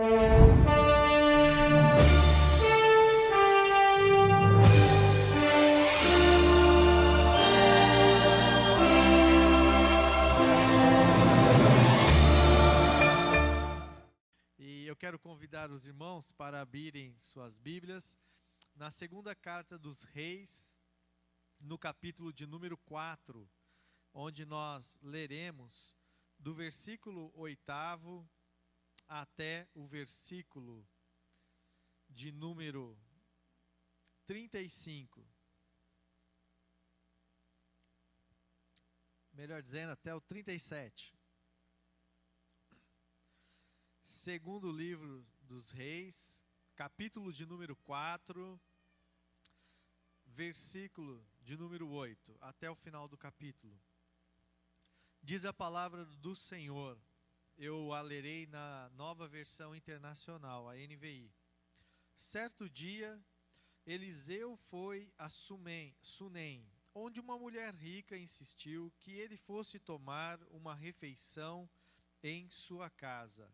E eu quero convidar os irmãos para abrirem suas Bíblias na segunda carta dos Reis, no capítulo de número 4, onde nós leremos do versículo 8º até o versículo de número 35. Melhor dizendo, até o 37. Segundo livro dos Reis, capítulo de número 4, versículo de número 8, até o final do capítulo. Diz a palavra do Senhor, eu a lerei na nova versão internacional, a NVI. Certo dia, Eliseu foi a Sunem, onde uma mulher rica insistiu que ele fosse tomar uma refeição em sua casa.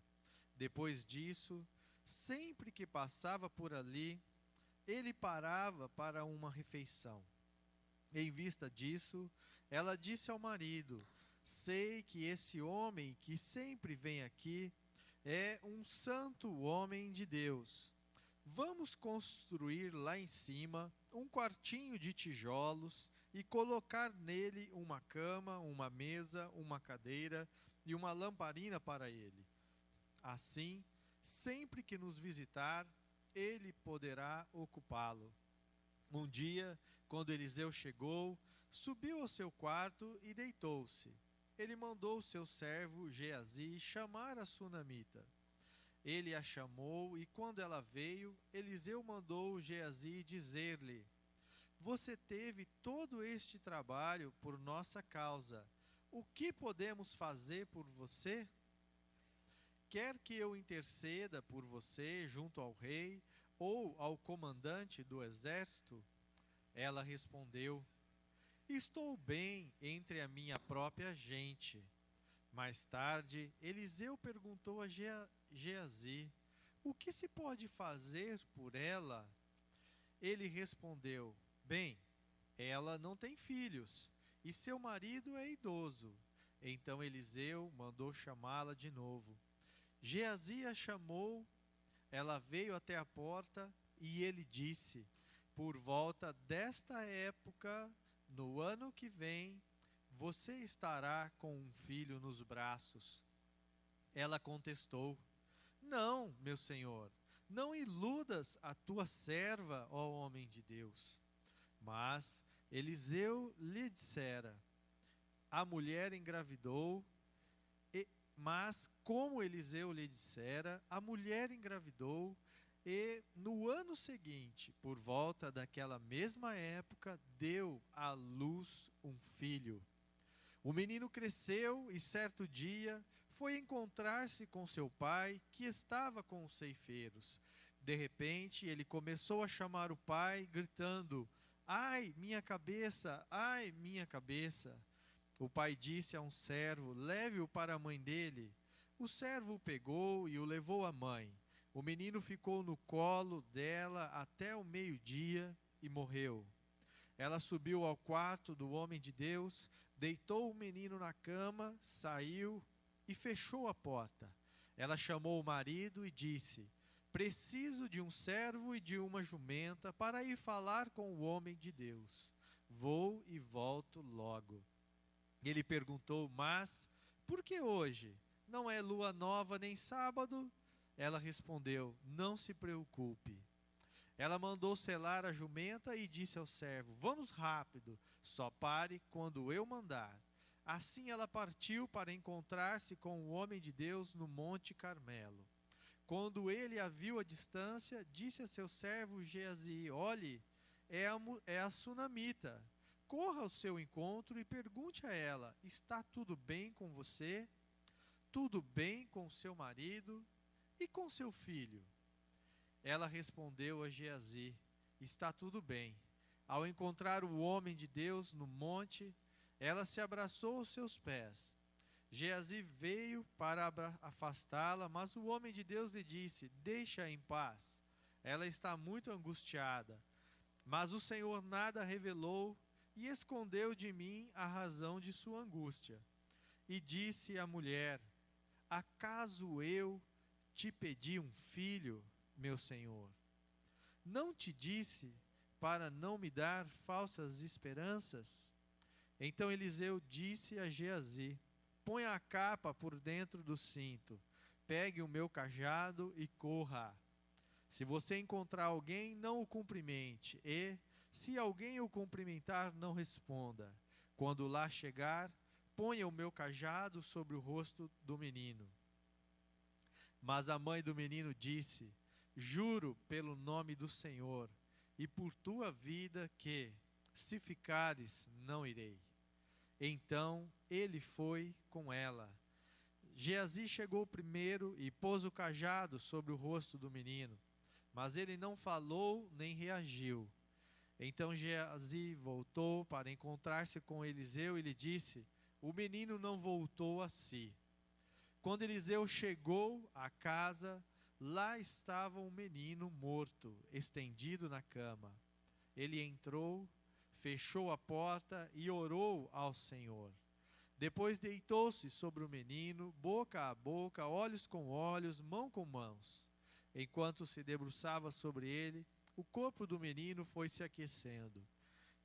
Depois disso, sempre que passava por ali, ele parava para uma refeição. Em vista disso, ela disse ao marido: sei que esse homem que sempre vem aqui é um santo homem de Deus. Vamos construir lá em cima um quartinho de tijolos e colocar nele uma cama, uma mesa, uma cadeira e uma lamparina para ele. Assim, sempre que nos visitar, ele poderá ocupá-lo. Um dia, quando Eliseu chegou, subiu ao seu quarto e deitou-se. Ele mandou seu servo Geazi chamar a sunamita. Ele a chamou e quando ela veio, Eliseu mandou Geazi dizer-lhe: você teve todo este trabalho por nossa causa. O que podemos fazer por você? Quer que eu interceda por você junto ao rei ou ao comandante do exército? Ela respondeu: estou bem entre a minha própria gente. Mais tarde, Eliseu perguntou a Geazi: o que se pode fazer por ela? Ele respondeu: bem, ela não tem filhos e seu marido é idoso. Então Eliseu mandou chamá-la de novo. Geazi a chamou, ela veio até a porta e ele disse: por volta desta época, no ano que vem, você estará com um filho nos braços. Ela contestou: não, meu senhor, não iludas a tua serva, ó homem de Deus. Mas Eliseu lhe dissera: a mulher engravidou. Mas, como Eliseu lhe dissera, a mulher engravidou e, no ano seguinte, por volta daquela mesma época, deu à luz um filho. O menino cresceu e, certo dia, foi encontrar-se com seu pai, que estava com os ceifeiros. De repente, ele começou a chamar o pai, gritando: ai, minha cabeça! Ai, minha cabeça! O pai disse a um servo: leve-o para a mãe dele. O servo o pegou e o levou à mãe. O menino ficou no colo dela até o meio-dia e morreu. Ela subiu ao quarto do homem de Deus, deitou o menino na cama, saiu e fechou a porta. Ela chamou o marido e disse: preciso de um servo e de uma jumenta para ir falar com o homem de Deus. Vou e volto logo. Ele perguntou: mas por que hoje? Não é lua nova nem sábado? Ela respondeu: não se preocupe. Ela mandou selar a jumenta e disse ao servo: vamos rápido, só pare quando eu mandar. Assim ela partiu para encontrar-se com o homem de Deus no Monte Carmelo. Quando ele a viu à distância, disse a seu servo Geazi: olhe, é a sunamita. Corra ao seu encontro e pergunte a ela: está tudo bem com você? Tudo bem com seu marido? E com seu filho? Ela respondeu a Geazi: está tudo bem. Ao encontrar o homem de Deus no monte, ela se abraçou aos seus pés. Geazi veio para afastá-la, mas o homem de Deus lhe disse: deixa-a em paz, ela está muito angustiada. Mas o Senhor nada revelou e escondeu de mim a razão de sua angústia. E disse a mulher: acaso eu te pedi um filho, meu senhor? Não te disse para não me dar falsas esperanças? Então Eliseu disse a Geazi: ponha a capa por dentro do cinto, pegue o meu cajado e corra. Se você encontrar alguém, não o cumprimente, e, se alguém o cumprimentar, não responda. Quando lá chegar, ponha o meu cajado sobre o rosto do menino. Mas a mãe do menino disse: juro pelo nome do Senhor, e por tua vida que, se ficares, não irei. Então ele foi com ela. Geazi chegou primeiro e pôs o cajado sobre o rosto do menino, mas ele não falou nem reagiu. Então Geazi voltou para encontrar-se com Eliseu e lhe disse: o menino não voltou a si. Quando Eliseu chegou à casa, lá estava um menino morto, estendido na cama. Ele entrou, fechou a porta e orou ao Senhor. Depois deitou-se sobre o menino, boca a boca, olhos com olhos, mão com mãos. Enquanto se debruçava sobre ele, o corpo do menino foi se aquecendo.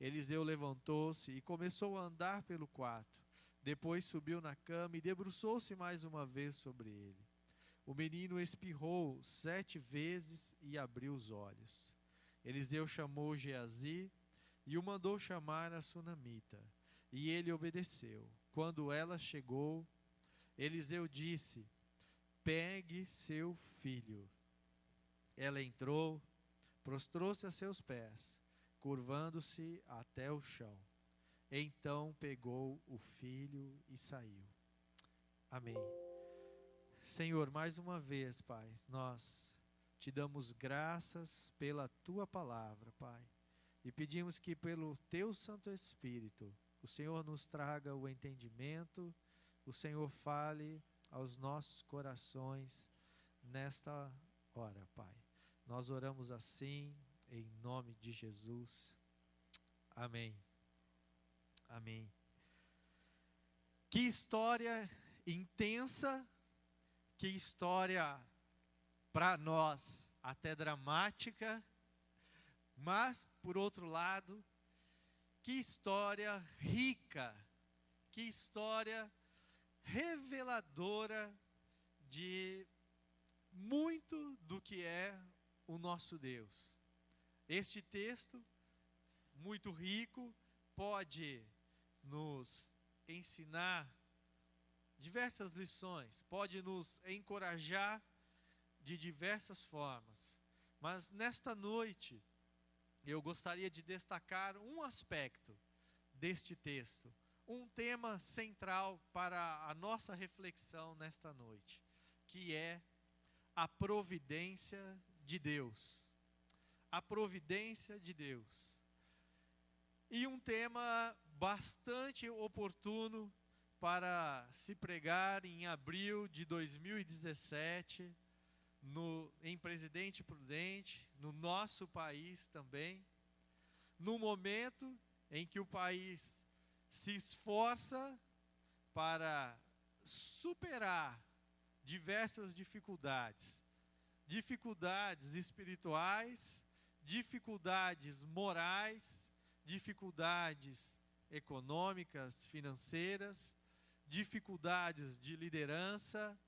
Eliseu levantou-se e começou a andar pelo quarto. Depois subiu na cama e debruçou-se mais uma vez sobre ele. O menino espirrou 7 vezes e abriu os olhos. Eliseu chamou Geazi e o mandou chamar a sunamita. E ele obedeceu. Quando ela chegou, Eliseu disse: pegue seu filho. Ela entrou, prostrou-se a seus pés, curvando-se até o chão. Então pegou o filho e saiu. Amém. Senhor, mais uma vez, Pai, nós te damos graças pela tua palavra, Pai. E pedimos que pelo teu Santo Espírito, o Senhor nos traga o entendimento, o Senhor fale aos nossos corações nesta hora, Pai. Nós oramos assim, em nome de Jesus. Amém. Amém. Que história intensa, que história para nós até dramática, mas, por outro lado, que história rica, que história reveladora de muito do que é o nosso Deus. Este texto, muito rico, pode nos ensinar diversas lições, pode nos encorajar de diversas formas. Mas nesta noite, eu gostaria de destacar um aspecto deste texto, um tema central para a nossa reflexão nesta noite, que é a providência de Deus. A providência de Deus. E um tema bastante oportuno para se pregar em abril de 2017, em Presidente Prudente, no nosso país também, no momento em que o país se esforça para superar diversas dificuldades, dificuldades espirituais, dificuldades morais, dificuldades econômicas, financeiras, dificuldades de liderança,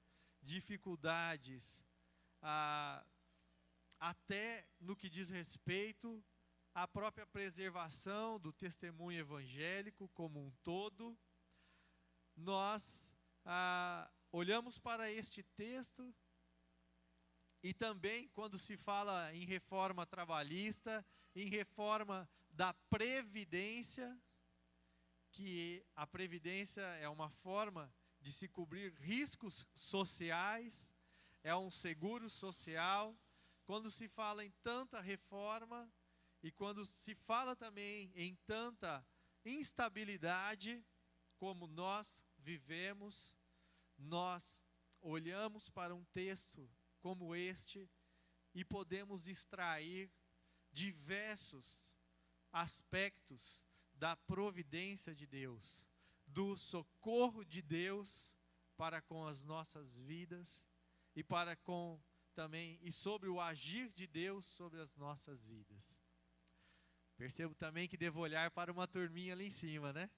dificuldades até no que diz respeito à própria preservação do testemunho evangélico como um todo. Nós olhamos para este texto e também quando se fala em reforma trabalhista, em reforma da Previdência, que a Previdência é uma forma de se cobrir riscos sociais, é um seguro social. Quando se fala em tanta reforma e quando se fala também em tanta instabilidade como nós vivemos, nós olhamos para um texto como este e podemos extrair diversos aspectos da providência de Deus, do socorro de Deus para com as nossas vidas e para com também e sobre o agir de Deus sobre as nossas vidas. Percebo também que devo olhar para uma turminha ali em cima, né?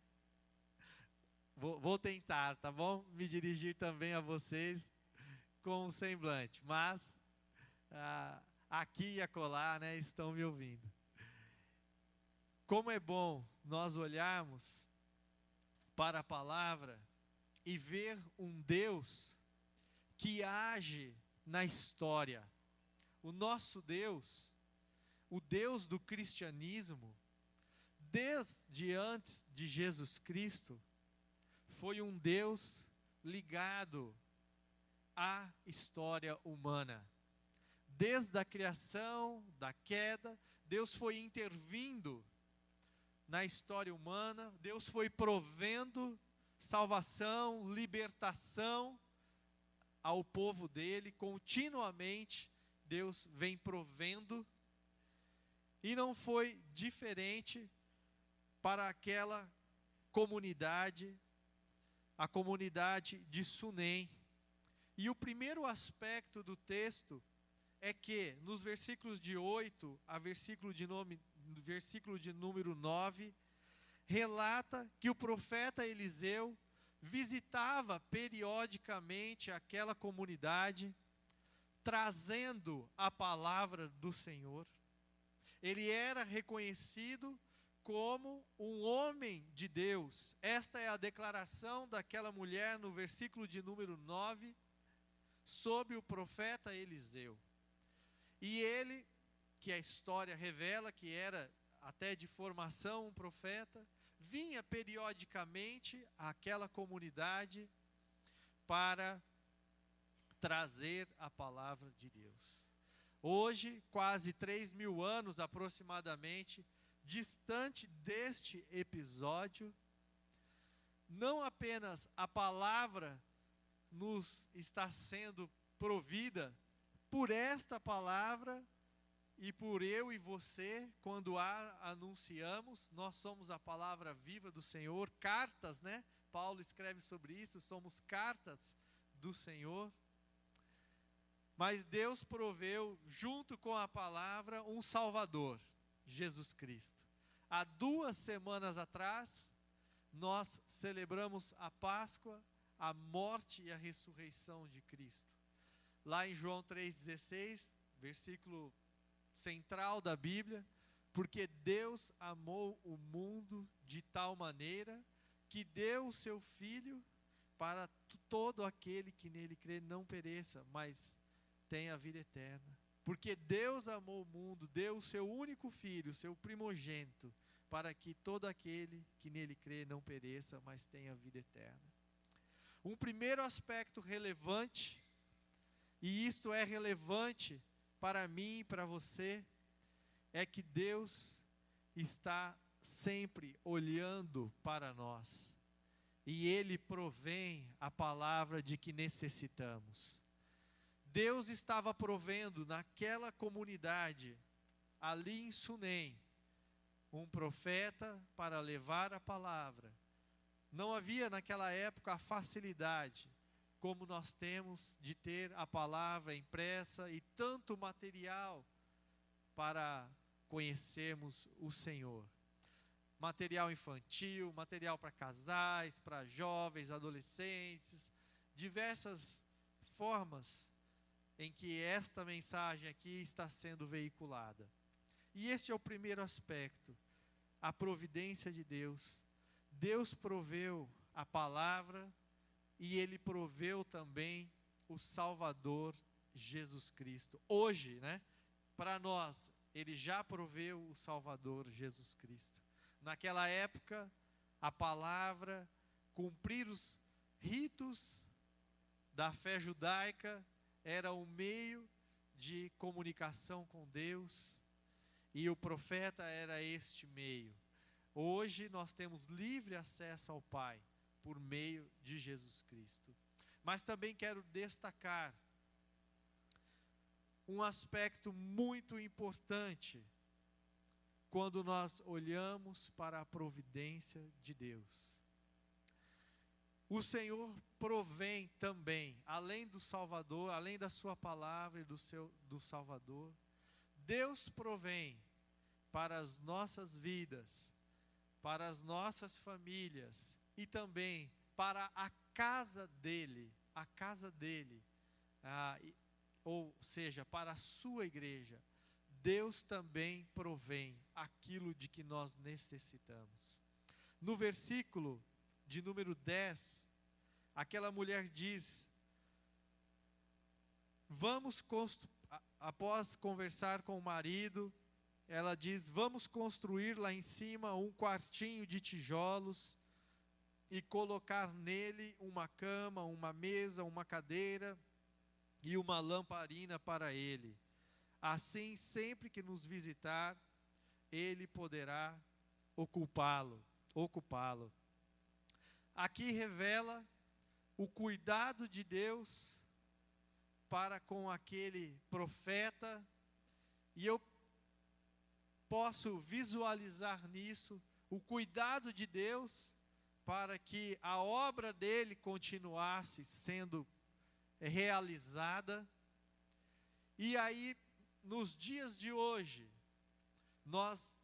Vou tentar, tá bom? Me dirigir também a vocês com um semblante, mas aqui e acolá, né, estão me ouvindo. Como é bom nós olharmos para a palavra e ver um Deus que age na história. O nosso Deus, o Deus do cristianismo, desde antes de Jesus Cristo, foi um Deus ligado à história humana. Desde a criação, da queda, Deus foi intervindo na história humana, Deus foi provendo salvação, libertação ao povo dele, continuamente Deus vem provendo, e não foi diferente para aquela comunidade, a comunidade de Sunem. E o primeiro aspecto do texto é que, nos versículos de 8 a versículo de número 9, relata que o profeta Eliseu visitava periodicamente aquela comunidade, trazendo a palavra do Senhor. Ele era reconhecido como um homem de Deus. Esta é a declaração daquela mulher no versículo de número 9, sobre o profeta Eliseu. E ele, que a história revela que era até de formação um profeta, vinha periodicamente àquela comunidade para trazer a palavra de Deus. Hoje, quase 3.000 anos aproximadamente, distante deste episódio, não apenas a palavra nos está sendo provida por esta palavra e por eu e você, quando a anunciamos, nós somos a palavra viva do Senhor, cartas, né? Paulo escreve sobre isso, somos cartas do Senhor. Mas Deus proveu, junto com a palavra, um Salvador, Jesus Cristo. Há 2 semanas atrás, nós celebramos a Páscoa, a morte e a ressurreição de Cristo. Lá em João 3,16, versículo central da Bíblia, porque Deus amou o mundo de tal maneira que deu o seu Filho para todo aquele que nele crê não pereça, mas tenha a vida eterna. Porque Deus amou o mundo, deu o seu único Filho, o seu primogênito, para que todo aquele que nele crê não pereça, mas tenha a vida eterna. Um primeiro aspecto relevante, e isto é relevante para mim e para você, é que Deus está sempre olhando para nós. E Ele provém a palavra de que necessitamos. Deus estava provendo naquela comunidade, ali em Sunem, um profeta para levar a palavra. Não havia naquela época a facilidade como nós temos de ter a palavra impressa e tanto material para conhecermos o Senhor. Material infantil, material para casais, para jovens, adolescentes, diversas formas em que esta mensagem aqui está sendo veiculada. E este é o primeiro aspecto, a providência de Deus. Deus proveu a palavra e Ele proveu também o Salvador Jesus Cristo. Hoje, né, para nós, Ele já proveu o Salvador Jesus Cristo. Naquela época, a palavra, cumprir os ritos da fé judaica, era um meio de comunicação com Deus, e o profeta era este meio. Hoje nós temos livre acesso ao Pai, por meio de Jesus Cristo. Mas também quero destacar um aspecto muito importante quando nós olhamos para a providência de Deus. O Senhor provém também, além do Salvador, além da sua palavra e do Salvador, Deus provém para as nossas vidas, para as nossas famílias e também para a casa dele, ou seja, para a sua igreja. Deus também provém aquilo de que nós necessitamos. No versículo de número 10, aquela mulher diz, após conversar com o marido, ela diz, vamos construir lá em cima um quartinho de tijolos e colocar nele uma cama, uma mesa, uma cadeira e uma lamparina para ele. Assim, sempre que nos visitar, ele poderá ocupá-lo. Aqui revela o cuidado de Deus para com aquele profeta, e eu posso visualizar nisso o cuidado de Deus para que a obra dele continuasse sendo realizada. E aí, nos dias de hoje, nós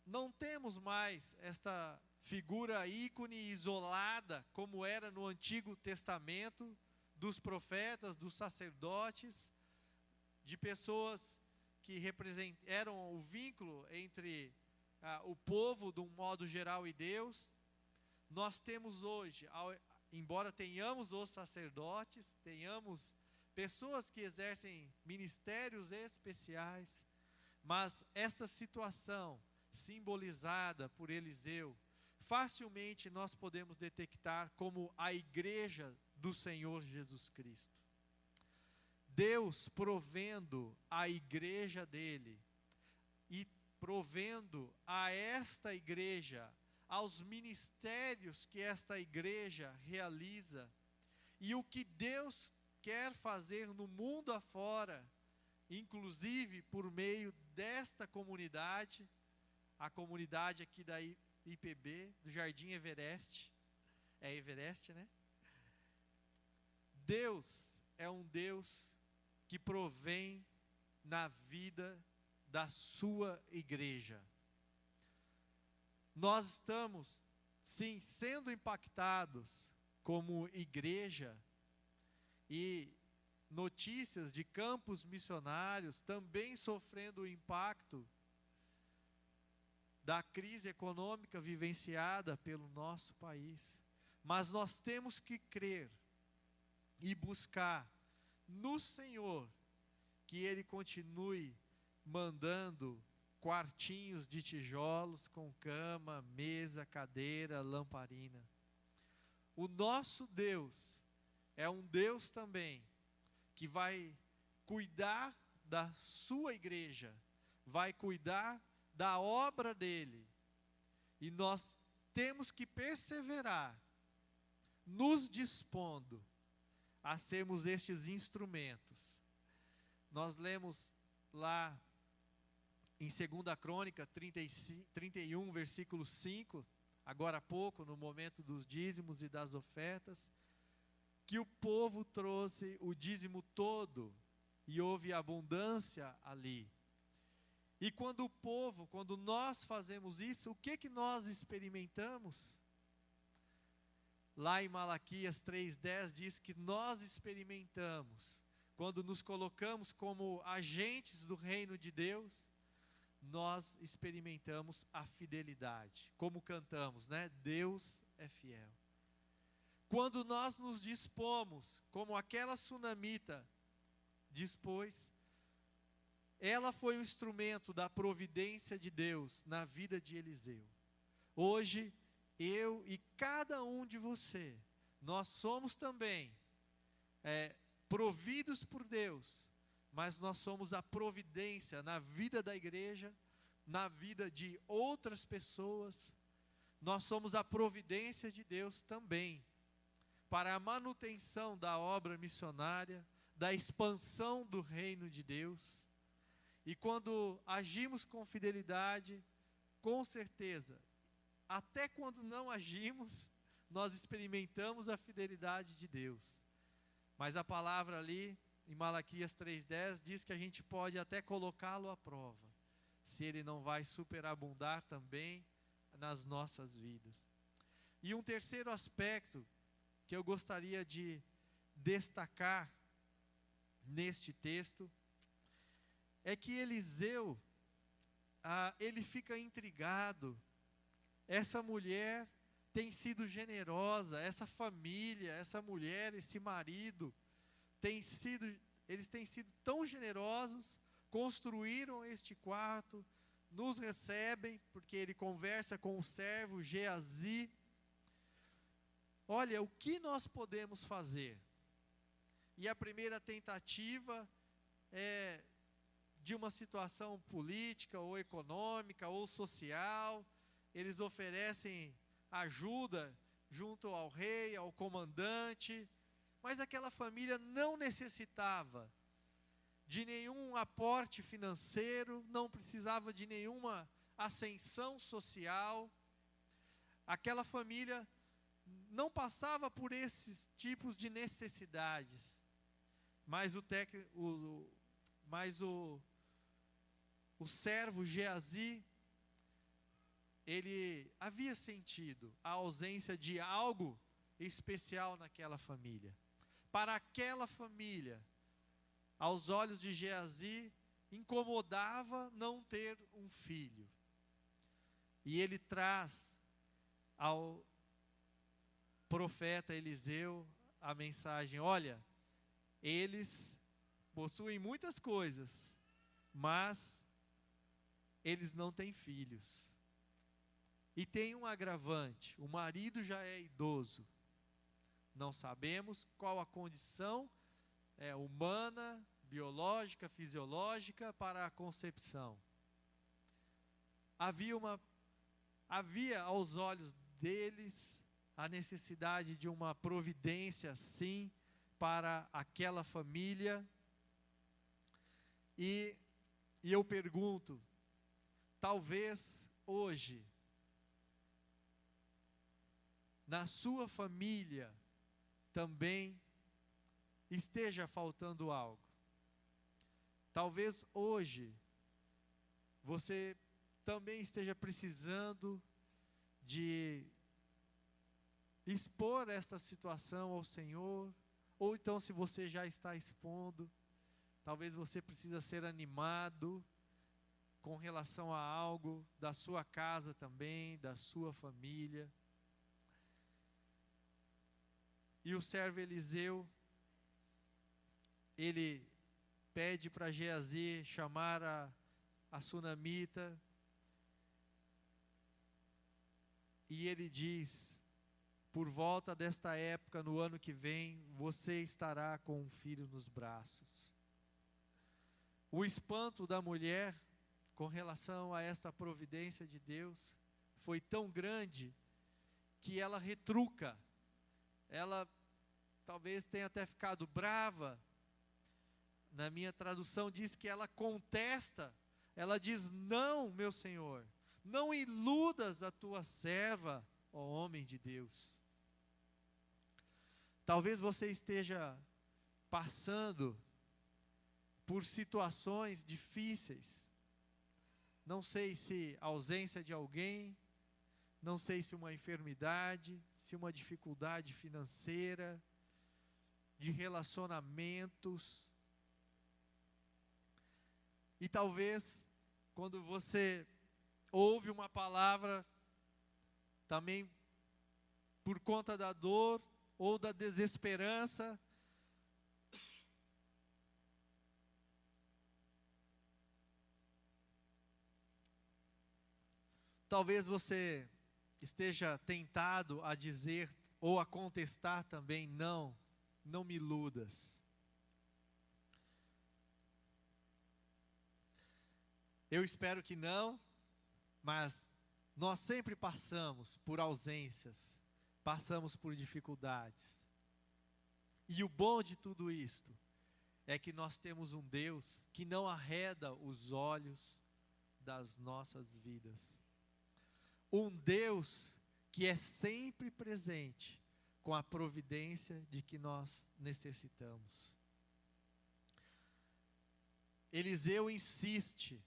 não temos mais esta figura ícone isolada, como era no Antigo Testamento, dos profetas, dos sacerdotes, de pessoas que eram o vínculo entre o povo, de um modo geral, e Deus. Nós temos hoje, embora tenhamos os sacerdotes, tenhamos pessoas que exercem ministérios especiais, mas esta situação, simbolizada por Eliseu, facilmente nós podemos detectar como a igreja do Senhor Jesus Cristo. Deus provendo a igreja dele e provendo a esta igreja, aos ministérios que esta igreja realiza, e o que Deus quer fazer no mundo afora, inclusive por meio desta comunidade, a comunidade aqui da IPB, do Jardim Everest. É Everest, né? Deus é um Deus que provém na vida da sua igreja. Nós estamos, sim, sendo impactados como igreja, e notícias de campos missionários também sofrendo o impacto da crise econômica vivenciada pelo nosso país. Mas nós temos que crer e buscar no Senhor que Ele continue mandando quartinhos de tijolos com cama, mesa, cadeira, lamparina. O nosso Deus é um Deus também que vai cuidar da sua igreja, vai cuidar da obra dele. E nós temos que perseverar, nos dispondo a sermos estes instrumentos. Nós lemos lá em 2 Crônica 31, versículo 5, agora há pouco, no momento dos dízimos e das ofertas, que o povo trouxe o dízimo todo e houve abundância ali. E quando nós fazemos isso, o que nós experimentamos? Lá em Malaquias 3:10 diz que nós experimentamos, quando nos colocamos como agentes do reino de Deus, nós experimentamos a fidelidade, como cantamos, né? Deus é fiel. Quando nós nos dispomos, como aquela sunamita dispôs, ela foi um instrumento da providência de Deus na vida de Eliseu. Hoje, eu e cada um de você, nós somos também providos por Deus, mas nós somos a providência na vida da igreja, na vida de outras pessoas. Nós somos a providência de Deus também. para a manutenção da obra missionária, da expansão do reino de Deus. E quando agimos com fidelidade, com certeza, até quando não agimos, nós experimentamos a fidelidade de Deus. Mas a palavra ali, em Malaquias 3,10, diz que a gente pode até colocá-lo à prova, se ele não vai superabundar também nas nossas vidas. E um terceiro aspecto que eu gostaria de destacar neste texto, é que Eliseu, ele fica intrigado. Essa mulher tem sido generosa, essa família, essa mulher, esse marido, eles têm sido tão generosos, construíram este quarto, nos recebem, porque ele conversa com o servo Geazi. Olha, o que nós podemos fazer? E a primeira tentativa é de uma situação política, ou econômica, ou social. Eles oferecem ajuda junto ao rei, ao comandante, mas aquela família não necessitava de nenhum aporte financeiro, não precisava de nenhuma ascensão social. Aquela família não passava por esses tipos de necessidades, mas o servo Geazi, ele havia sentido a ausência de algo especial naquela família. Para aquela família, aos olhos de Geazi, incomodava não ter um filho. E ele traz ao profeta Eliseu a mensagem: olha, eles possuem muitas coisas, mas eles não têm filhos. E tem um agravante: o marido já é idoso. Não sabemos qual a condição humana, biológica, fisiológica para a concepção. Havia aos olhos deles a necessidade de uma providência, sim, para aquela família. E eu pergunto, talvez hoje, na sua família, também esteja faltando algo. Talvez hoje, você também esteja precisando de expor esta situação ao Senhor, ou então, se você já está expondo, talvez você precisa ser animado com relação a algo da sua casa também, da sua família. E o servo Eliseu, ele pede para Geazi chamar a sunamita, e ele diz: por volta desta época, no ano que vem, você estará com um filho nos braços. O espanto da mulher com relação a esta providência de Deus foi tão grande que ela retruca. Ela talvez tenha até ficado brava. Na minha tradução diz que ela contesta. Ela diz: não, meu Senhor, não iludas a tua serva, ó homem de Deus. Talvez você esteja passando por situações difíceis. Não sei se a ausência de alguém, não sei se uma enfermidade, se uma dificuldade financeira, de relacionamentos. E talvez, quando você ouve uma palavra, também por conta da dor ou da desesperança, talvez você esteja tentado a dizer ou a contestar também: não me iludas. Eu espero que não, mas nós sempre passamos por ausências, passamos por dificuldades. E o bom de tudo isto é que nós temos um Deus que não arreda os olhos das nossas vidas. Um Deus que é sempre presente com a providência de que nós necessitamos. Eliseu insiste.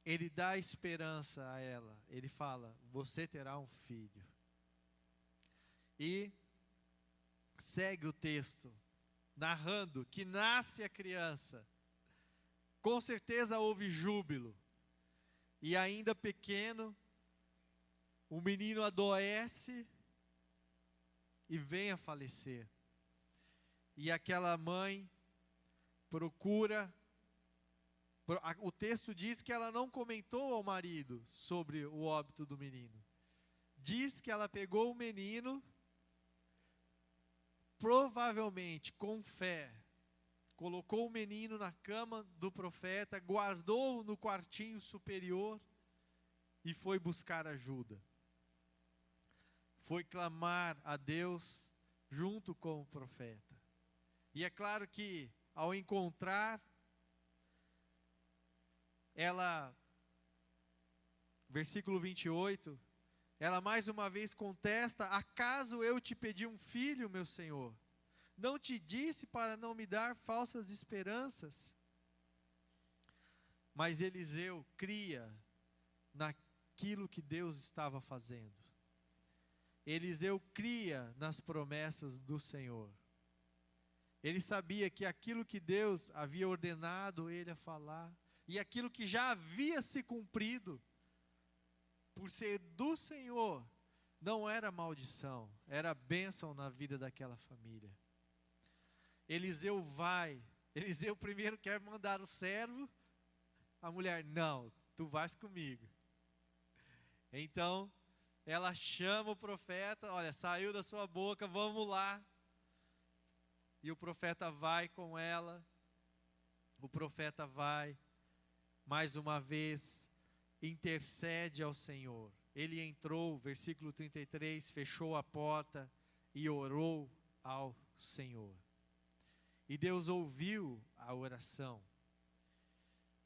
Ele dá esperança a ela. Ele fala: você terá um filho. E segue o texto, narrando que nasce a criança. Com certeza houve júbilo. E ainda pequeno, o menino adoece e vem a falecer. E aquela mãe procura. O texto diz que ela não comentou ao marido sobre o óbito do menino. Diz que ela pegou o menino, provavelmente com fé, colocou o menino na cama do profeta, guardou-o no quartinho superior e foi buscar ajuda. Foi clamar a Deus junto com o profeta. E é claro que, ao encontrar, ela, versículo 28, ela mais uma vez contesta: acaso eu te pedi um filho, meu Senhor? Não te disse para não me dar falsas esperanças? Mas Eliseu cria naquilo que Deus estava fazendo. Eliseu cria nas promessas do Senhor. Ele sabia que aquilo que Deus havia ordenado ele a falar, e aquilo que já havia se cumprido, por ser do Senhor, não era maldição, era bênção na vida daquela família. Eliseu primeiro quer mandar o servo, a mulher: não, tu vais comigo. Então, ela chama o profeta: olha, saiu da sua boca, vamos lá. E o profeta vai com ela. O profeta vai, mais uma vez, intercede ao Senhor. Ele entrou, versículo 33, fechou a porta e orou ao Senhor. E Deus ouviu a oração.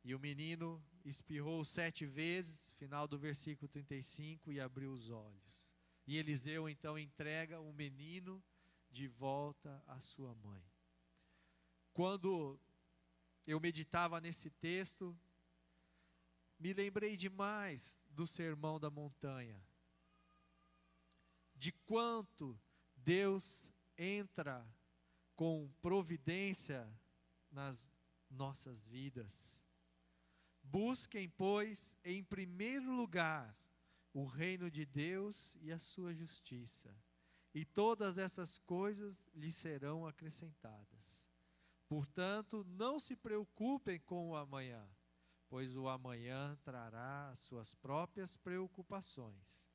E o menino espirrou 7 vezes, final do versículo 35, e abriu os olhos. E Eliseu então entrega o menino de volta à sua mãe. Quando eu meditava nesse texto, me lembrei demais do Sermão da Montanha, de quanto Deus entra com providência nas nossas vidas. Busquem, pois, em primeiro lugar o reino de Deus e a sua justiça, e todas essas coisas lhes serão acrescentadas. Portanto, não se preocupem com o amanhã, pois o amanhã trará as suas próprias preocupações.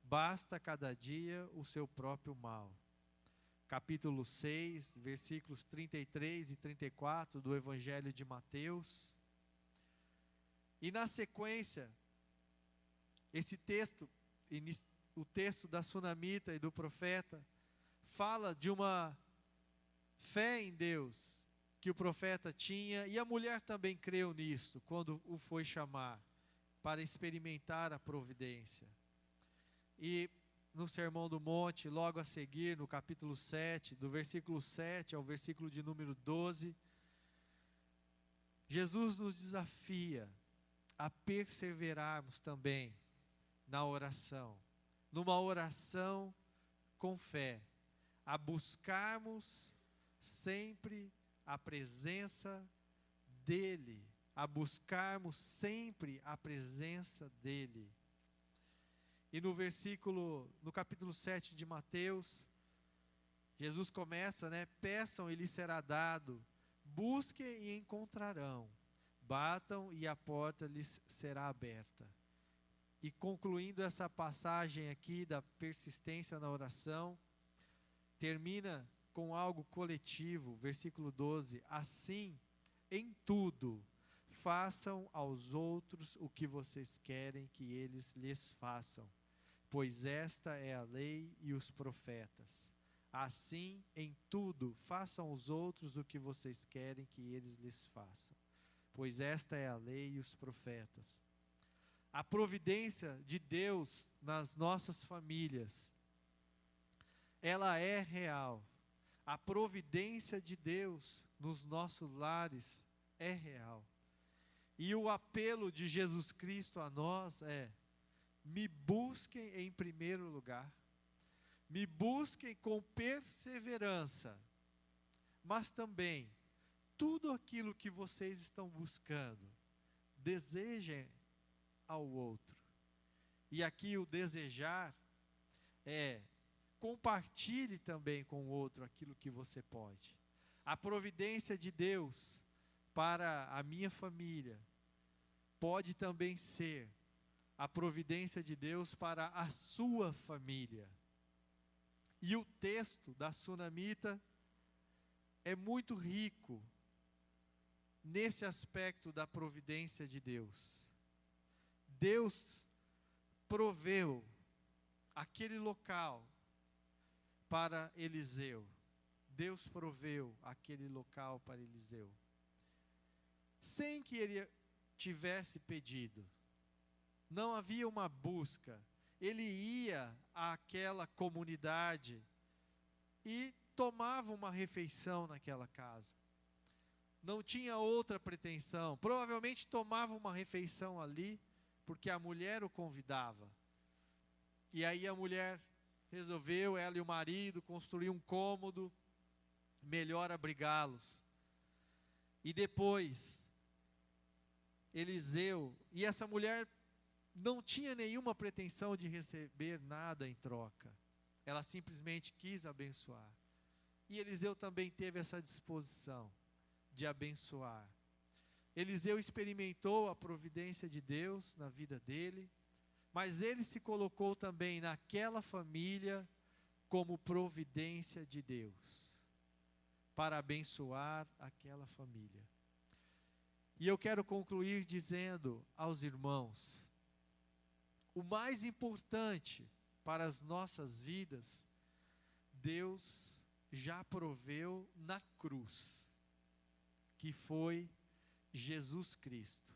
Basta cada dia o seu próprio mal. Capítulo 6, versículos 33 e 34 do Evangelho de Mateus. E na sequência, esse texto, o texto da sunamita e do profeta, fala de uma fé em Deus que o profeta tinha, e a mulher também creu nisto, quando o foi chamar para experimentar a providência. E no Sermão do Monte, logo a seguir, no capítulo 7, do versículo 7 ao versículo de número 12, Jesus nos desafia a perseverarmos também na oração, numa oração com fé, a buscarmos sempre a presença dEle, a buscarmos sempre a presença dEle. E no capítulo 7 de Mateus, Jesus começa, peçam e lhes será dado, busquem e encontrarão, batam e a porta lhes será aberta. E concluindo essa passagem aqui da persistência na oração, termina com algo coletivo, versículo 12, assim, em tudo, façam aos outros o que vocês querem que eles lhes façam, pois esta é a lei e os profetas. Assim, em tudo, façam aos outros o que vocês querem que eles lhes façam, pois esta é a lei e os profetas. A providência de Deus nas nossas famílias, ela é real. A providência de Deus nos nossos lares é real. E o apelo de Jesus Cristo a nós é: me busquem em primeiro lugar, me busquem com perseverança, mas também tudo aquilo que vocês estão buscando, desejem ao outro. E aqui o desejar é: compartilhe também com o outro aquilo que você pode. A providência de Deus para a minha família pode também ser a providência de Deus para a sua família. E o texto da Sunamita é muito rico nesse aspecto da providência de Deus. Deus proveu aquele local para Eliseu. Deus proveu aquele local para Eliseu, sem que ele tivesse pedido. Não havia uma busca. Ele ia àquela comunidade e tomava uma refeição naquela casa. Não tinha outra pretensão. Provavelmente tomava uma refeição ali, porque a mulher o convidava. E aí a mulher resolveu, ela e o marido, construir um cômodo, melhor abrigá-los. E depois, Eliseu, e essa mulher não tinha nenhuma pretensão de receber nada em troca. Ela simplesmente quis abençoar. E Eliseu também teve essa disposição de abençoar. Eliseu experimentou a providência de Deus na vida dele, mas ele se colocou também naquela família como providência de Deus, para abençoar aquela família. E eu quero concluir dizendo aos irmãos: o mais importante para as nossas vidas, Deus já proveu na cruz, que foi Jesus Cristo,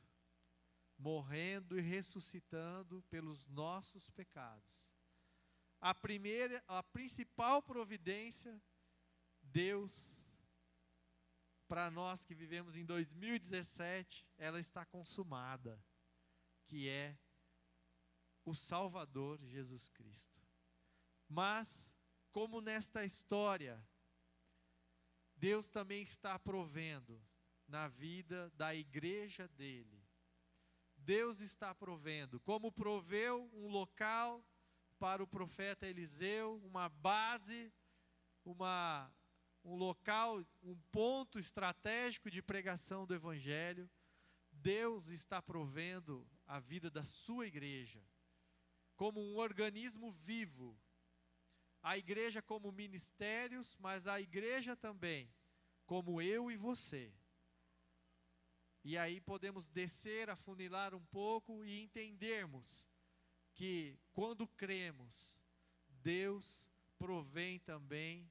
morrendo e ressuscitando pelos nossos pecados. A principal providência, Deus, para nós que vivemos em 2017, ela está consumada, que é o Salvador Jesus Cristo. Mas, como nesta história, Deus também está provendo na vida da igreja dele. Deus está provendo, como proveu um local para o profeta Eliseu, uma base, um local, um ponto estratégico de pregação do Evangelho. Deus está provendo a vida da sua igreja, como um organismo vivo. A igreja como ministérios, mas a igreja também como eu e você. E aí podemos descer, afunilar um pouco e entendermos que quando cremos, Deus provém também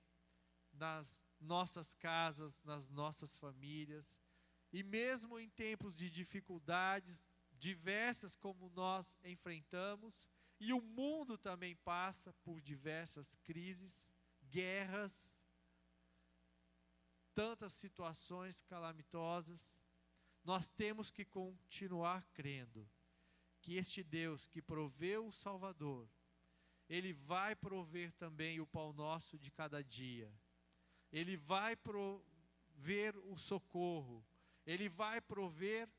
nas nossas casas, nas nossas famílias, e mesmo em tempos de dificuldades diversas como nós enfrentamos, e o mundo também passa por diversas crises, guerras, tantas situações calamitosas, nós temos que continuar crendo que este Deus que proveu o Salvador, Ele vai prover também o pão nosso de cada dia. Ele vai prover o socorro. Ele vai prover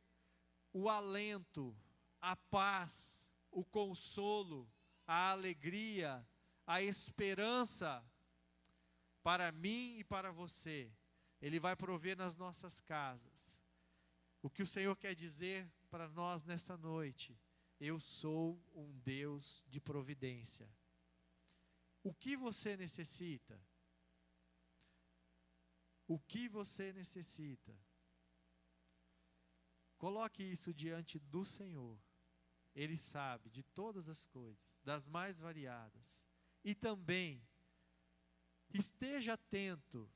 o alento, a paz, o consolo, a alegria, a esperança para mim e para você. Ele vai prover nas nossas casas. O que o Senhor quer dizer para nós nessa noite: eu sou um Deus de providência. O que você necessita? O que você necessita? Coloque isso diante do Senhor Ele sabe de todas as coisas, das mais variadas. E também, esteja atento,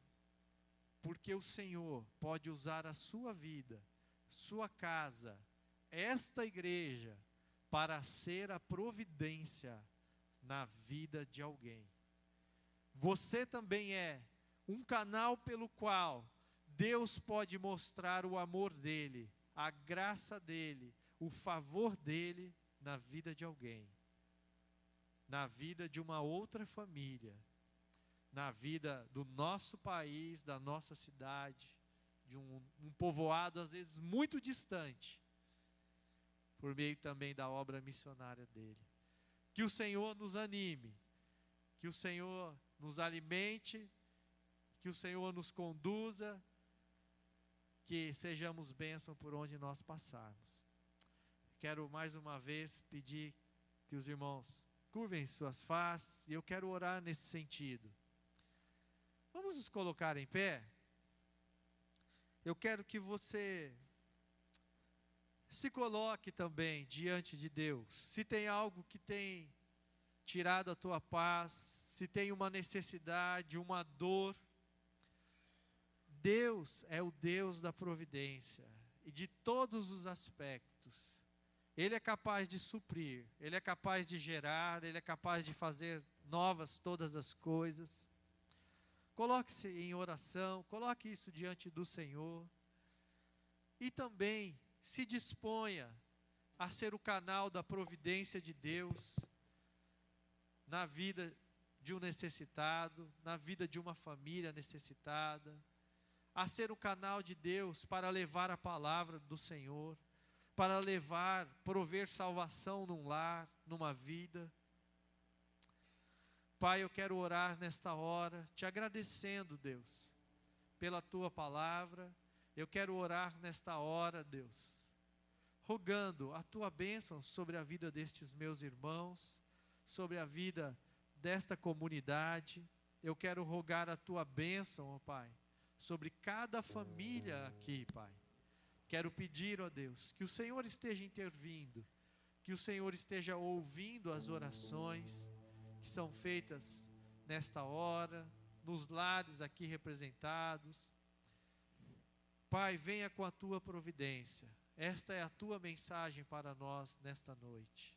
porque o Senhor pode usar a sua vida, sua casa, esta igreja, para ser a providência na vida de alguém. Você também é um canal pelo qual Deus pode mostrar o amor dele, a graça dele, o favor dele na vida de alguém, na vida de uma outra família, na vida do nosso país, da nossa cidade, de um povoado às vezes muito distante, por meio também da obra missionária dele. Que o Senhor nos anime, que o Senhor nos alimente, que o Senhor nos conduza, que sejamos bênção por onde nós passarmos. Quero mais uma vez pedir que os irmãos curvem suas faces, e eu quero orar nesse sentido. Vamos nos colocar em pé? Eu quero que você se coloque também diante de Deus. Se tem algo que tem tirado a tua paz, se tem uma necessidade, uma dor, Deus é o Deus da providência e de todos os aspectos. Ele é capaz de suprir, Ele é capaz de gerar, Ele é capaz de fazer novas todas as coisas. Coloque-se em oração, coloque isso diante do Senhor. E também se disponha a ser o canal da providência de Deus na vida de um necessitado, na vida de uma família necessitada, a ser o canal de Deus para levar a palavra do Senhor, para prover salvação num lar, numa vida. Pai, eu quero orar nesta hora, te agradecendo, Deus, pela tua palavra. Eu quero orar nesta hora, Deus, rogando a tua bênção sobre a vida destes meus irmãos, sobre a vida desta comunidade. Eu quero rogar a tua bênção, ó Pai, sobre cada família aqui, Pai. Quero pedir, ó Deus, que o Senhor esteja intervindo, que o Senhor esteja ouvindo as orações que são feitas nesta hora, nos lares aqui representados. Pai, venha com a tua providência. Esta é a tua mensagem para nós nesta noite.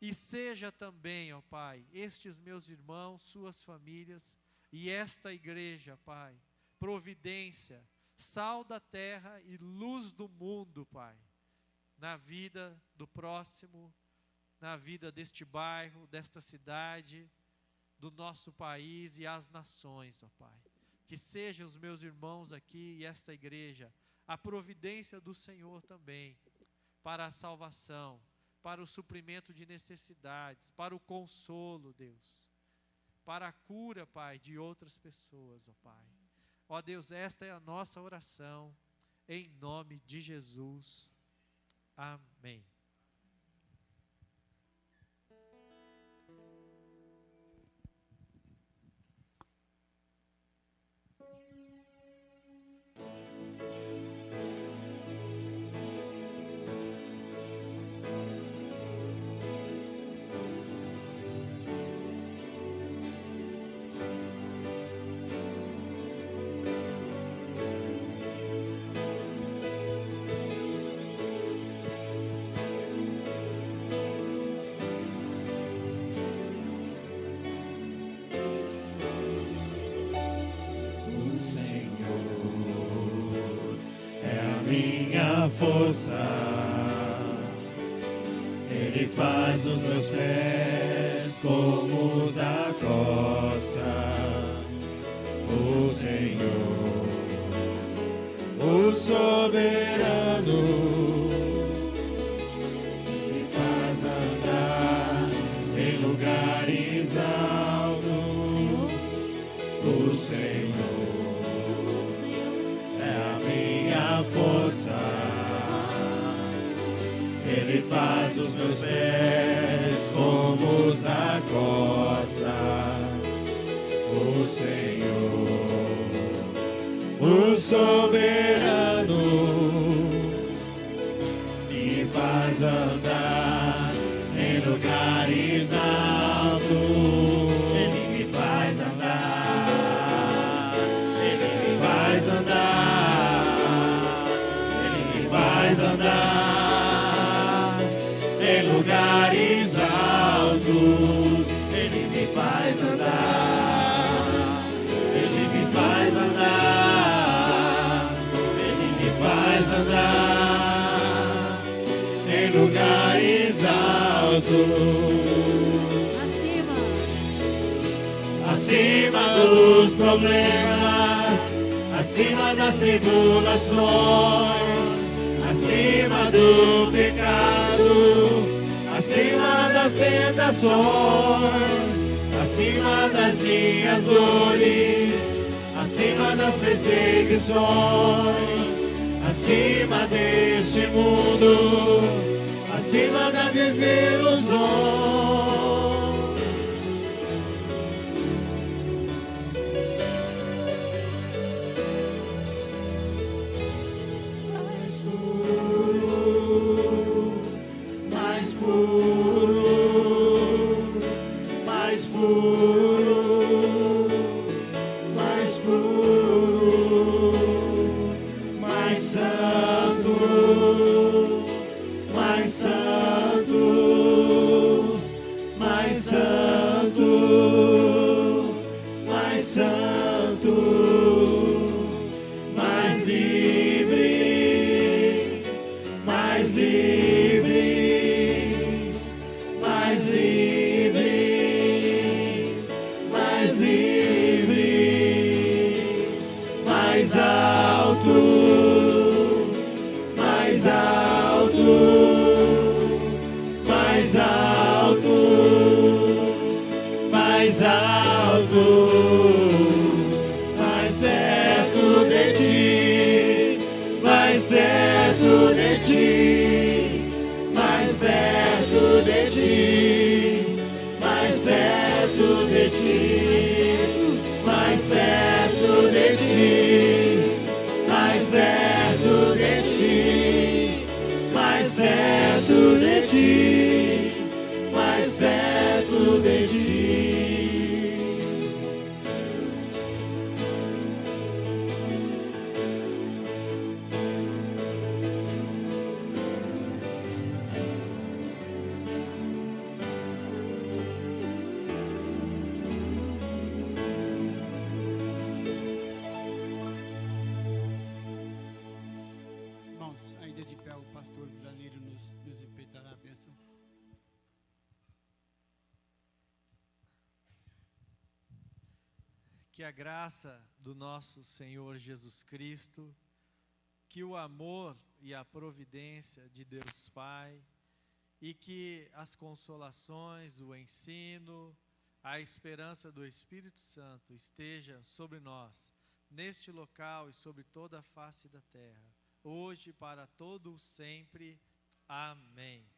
E seja também, ó Pai, estes meus irmãos, suas famílias e esta igreja, Pai, providência, sal da terra e luz do mundo, Pai, na vida do próximo, na vida deste bairro, desta cidade, do nosso país e as nações, ó Pai. Que sejam os meus irmãos aqui e esta igreja a providência do Senhor também, para a salvação, para o suprimento de necessidades, para o consolo, Deus, para a cura, Pai, de outras pessoas, ó Pai. Ó Deus, esta é a nossa oração, em nome de Jesus. Amém. Minha força, Ele faz os meus pés como os da costa. O Senhor, o soberano, Ele faz andar em lugares altos. O Senhor força, Ele faz os meus pés como os da costa. O Senhor, o soberano, me faz andar lugares altos. Ele me faz andar, Ele me faz andar, Ele me faz andar em lugares altos. Ele me faz andar, Ele me faz andar, Ele me faz andar em lugares altos. Acima dos problemas, acima das tribulações, acima do pecado, acima das tentações, acima das minhas dores, acima das perseguições, acima deste mundo, acima das desilusões. Que a graça do nosso Senhor Jesus Cristo, que o amor e a providência de Deus Pai, e que as consolações, o ensino, a esperança do Espírito Santo esteja sobre nós, neste local e sobre toda a face da terra, hoje e para todo o sempre. Amém.